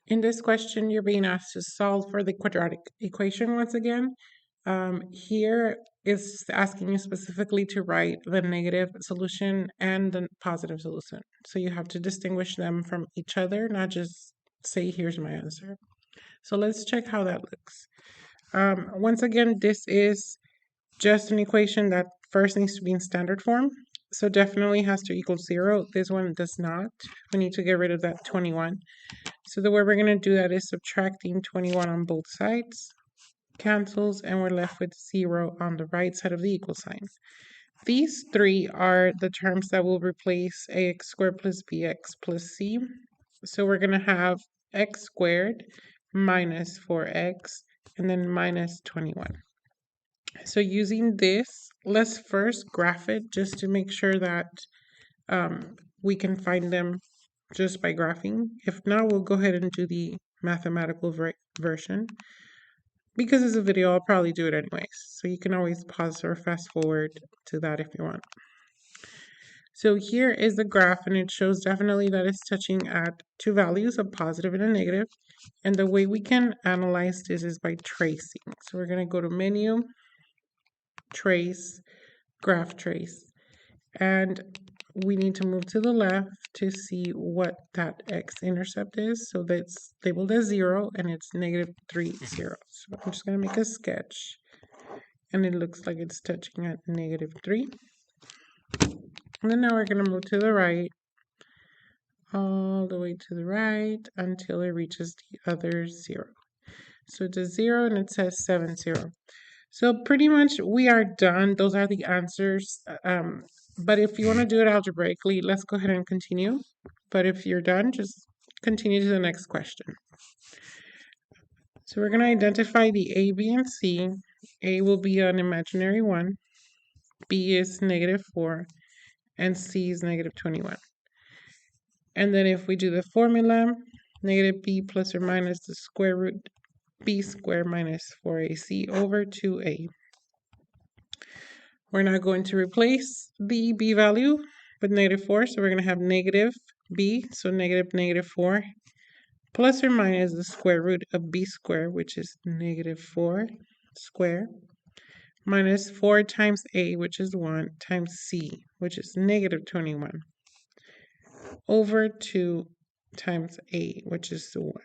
In this question, you're being asked to solve for the quadratic equation once again. Here is asking you specifically to write the negative solution and the positive solution. So you have to distinguish them from each other, not just say, here's my answer. So let's check how that looks. Once again, this is just an equation that first needs to be in standard form. So definitely has to equal 0. This one does not. We need to get rid of that 21. So the way we're going to do that is subtracting 21 on both sides, cancels, and we're left with 0 on the right side of the equal sign. These three are the terms that will replace ax squared plus bx plus c. So we're going to have x squared minus 4x and then minus 21. So using this, let's first graph it just to make sure that we can find them just by graphing. If not, we'll go ahead and do the mathematical version. Because it's a video, I'll probably do it anyways. So you can always pause or fast forward to that if you want. So here is the graph, and it shows definitely that it's touching at two values, a positive and a negative. And the way we can analyze this is by tracing. So we're going to go to menu, trace, graph trace. And we need to move to the left to see what that x-intercept is. So that's labeled as 0, and it's -3, 0. So I'm just going to make a sketch, and it looks like it's touching at -3. And then now we're going to move to the right, all the way to the right until it reaches the other 0. So it's a 0, and it says 7, 0. So pretty much we are done. Those are the answers. But if you want to do it algebraically, let's go ahead and continue. But if you're done, just continue to the next question. So we're going to identify the A, B, and C. A will be an imaginary 1. B is -4. And C is -21. And then if we do the formula, -b plus or minus the square root b squared minus 4ac over 2a. We're now going to replace the b value with -4, so we're going to have negative b, so -4, plus or minus the square root of b squared, which is -4 squared, minus 4 times a, which is 1, times c, which is -21, over 2 times a, which is 1.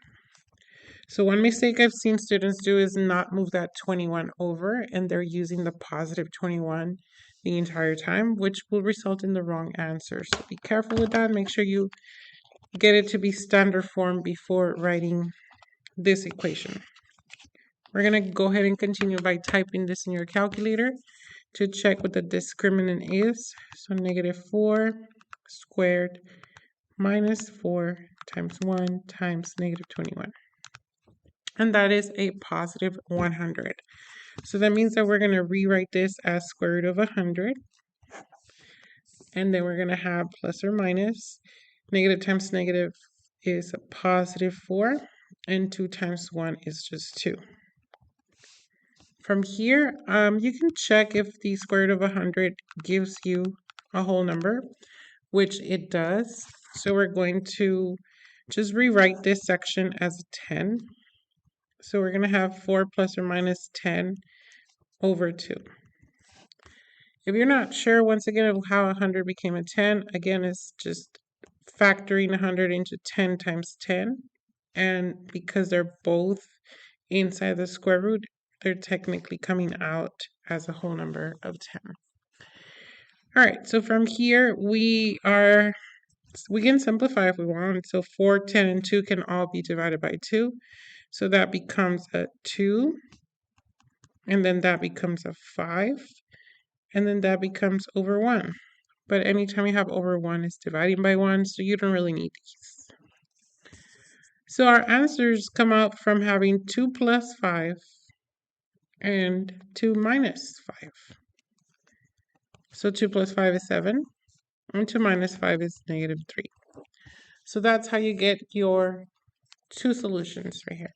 So one mistake I've seen students do is not move that 21 over, and they're using the positive 21 the entire time, which will result in the wrong answer. So be careful with that. Make sure you get it to be standard form before writing this equation. We're going to go ahead and continue by typing this in your calculator to check what the discriminant is. So -4 squared minus 4 times 1 times -21. And that is a positive 100. So that means that we're going to rewrite this as square root of 100. And then we're going to have plus or minus. Negative times negative is a positive 4. And 2 times 1 is just 2. From here, you can check if the square root of 100 gives you a whole number, which it does. So we're going to just rewrite this section as 10. So we're going to have 4 plus or minus 10 over 2. If you're not sure, once again, of how 100 became a 10, again, it's just factoring 100 into 10 times 10. And because they're both inside the square root, they're technically coming out as a whole number of 10. All right, so from here, we can simplify if we want. So 4, 10, and 2 can all be divided by 2. So that becomes a 2, and then that becomes a 5, and then that becomes over 1. But anytime you have over 1, it's dividing by 1, so you don't really need these. So our answers come out from having 2 plus 5 and 2 minus 5. So 2 plus 5 is 7, and 2 minus 5 is -3. So that's how you get your two solutions right here.